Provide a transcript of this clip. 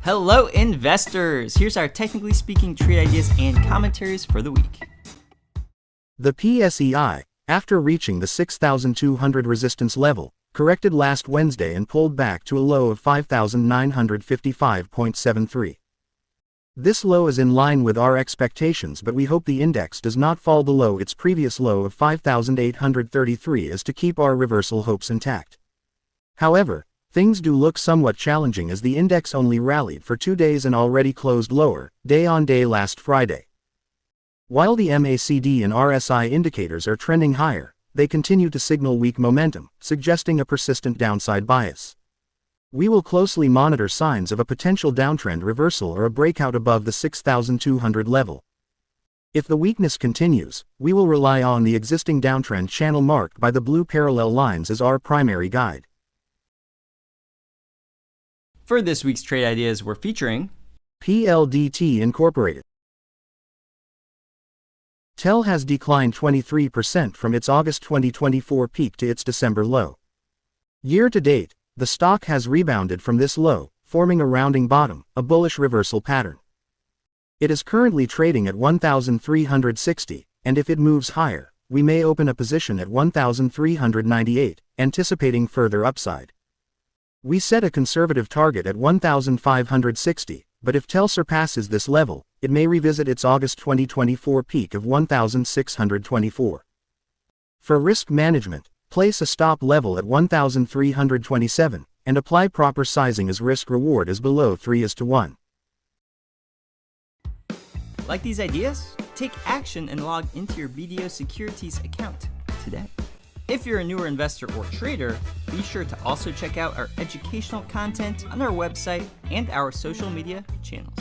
Hello investors! Here's our technically speaking trade ideas and commentaries for the week. The PSEi, after reaching the 6,200 resistance level, corrected last Wednesday and pulled back to a low of 5,955.73. This low is in line with our expectations, but we hope the index does not fall below its previous low of 5,833 as to keep our reversal hopes intact. However, things do look somewhat challenging as the index only rallied for 2 days and already closed lower, day on day last Friday. While the MACD and RSI indicators are trending higher, they continue to signal weak momentum, suggesting a persistent downside bias. We will closely monitor signs of a potential downtrend reversal or a breakout above the 6,200 level. If the weakness continues, we will rely on the existing downtrend channel marked by the blue parallel lines as our primary guide. For this week's trade ideas, we're featuring PLDT Incorporated. TEL has declined 23% from its August 2024 peak to its December low. Year to date, the stock has rebounded from this low, forming a rounding bottom, a bullish reversal pattern. It is currently trading at 1,360, and if it moves higher, we may open a position at 1,398, anticipating further upside. We set a conservative target at 1,560, but if TEL surpasses this level, it may revisit its August 2024 peak of 1,624. For risk management, place a stop level at 1,327, and apply proper sizing as risk-reward is below 3:1. Like these ideas? Take action and log into your BDO Securities account today. If you're a newer investor or trader, be sure to also check out our educational content on our website and our social media channels.